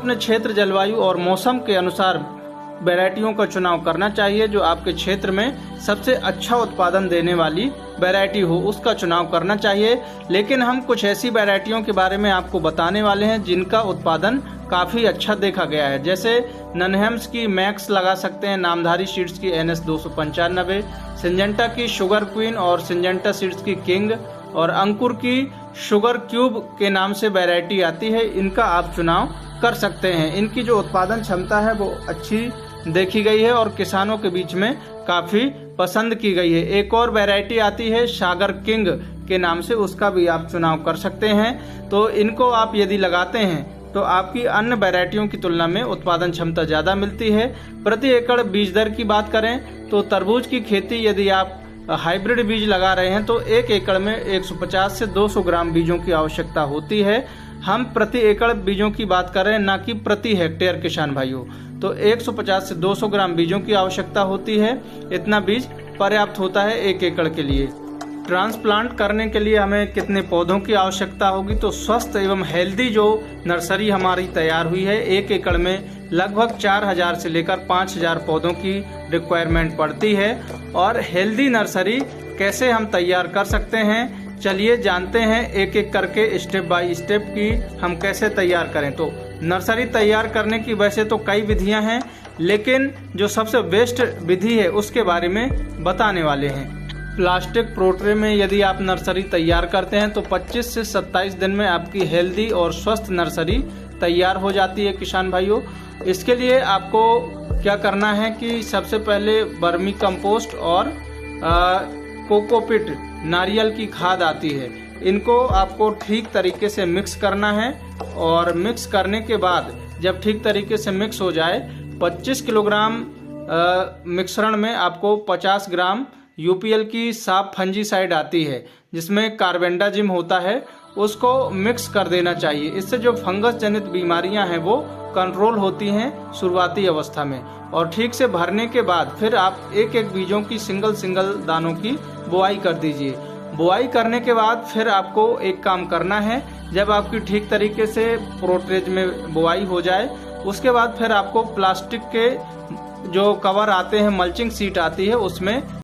अपने क्षेत्र, जलवायु और मौसम के अनुसार वैरायटियों का चुनाव करना चाहिए। जो आपके क्षेत्र में सबसे अच्छा उत्पादन देने वाली वैरायटी हो उसका चुनाव करना चाहिए। लेकिन हम कुछ ऐसी वैरायटियों के बारे में आपको बताने वाले हैं जिनका उत्पादन काफ़ी अच्छा देखा गया है। जैसे ननहेम्स की मैक्स लगा सकते हैं, नामधारी सीड्स की NS 295, सिंजेंटा की शुगर क्वीन और सिंजेंटा सीड्स की किंग और अंकुर की शुगर क्यूब के नाम से वैरायटी आती है। इनका आप चुनाव कर सकते हैं। इनकी जो उत्पादन क्षमता है वो अच्छी देखी गई है और किसानों के बीच में काफ़ी पसंद की गई है। एक और वैरायटी आती है सागर किंग के नाम से, उसका भी आप चुनाव कर सकते हैं। तो इनको आप यदि लगाते हैं तो आपकी अन्य वैरायटियों की तुलना में उत्पादन क्षमता ज़्यादा मिलती है। प्रति एकड़ बीज दर की बात करें तो तरबूज की खेती यदि आप हाइब्रिड बीज लगा रहे हैं तो 1 एकड़ में 150 से 200 ग्राम बीजों की आवश्यकता होती है। हम प्रति एकड़ बीजों की बात कर रहे हैं, ना कि प्रति हेक्टेयर किसान भाइयों। तो 150 से 200 ग्राम बीजों की आवश्यकता होती है। इतना बीज पर्याप्त होता है 1 एकड़ के लिए। ट्रांसप्लांट करने के लिए हमें कितने पौधों की आवश्यकता होगी? तो स्वस्थ एवं हेल्दी जो नर्सरी हमारी तैयार हुई है, 1 एकड़ में लगभग 4000 से लेकर 5000 पौधों की रिक्वायरमेंट पड़ती है। और हेल्दी नर्सरी कैसे हम तैयार कर सकते हैं, चलिए जानते हैं एक एक करके, स्टेप बाय स्टेप की हम कैसे तैयार करें। तो नर्सरी तैयार करने की वैसे तो कई विधियां हैं, लेकिन जो सबसे बेस्ट विधि है उसके बारे में बताने वाले हैं। प्लास्टिक प्रोट्रे में यदि आप नर्सरी तैयार करते हैं तो 25 से 27 दिन में आपकी हेल्दी और स्वस्थ नर्सरी तैयार हो जाती है किसान भाइयों। इसके लिए आपको क्या करना है कि सबसे पहले वर्मी कंपोस्ट और कोकोपीट नारियल की खाद आती है, इनको आपको ठीक तरीके से मिक्स करना है। और मिक्स करने के बाद जब ठीक तरीके से मिक्स हो जाए, 25 किलोग्राम मिश्रण में आपको 50 ग्राम UPL की साफ फंजीसाइड आती है जिसमें कार्बेंडाजिम होता है, उसको मिक्स कर देना चाहिए। इससे जो फंगस जनित बीमारियां हैं वो कंट्रोल होती हैं शुरुआती अवस्था में। और ठीक से भरने के बाद फिर आप एक एक बीजों की सिंगल दानों की बुआई कर दीजिए। बुआई करने के बाद फिर आपको एक काम करना है, जब आपकी ठीक तरीके से प्रोट्रेज में बुआई हो जाए उसके बाद फिर आपको प्लास्टिक के जो कवर आते हैं, मल्चिंग सीट आती है, उसमें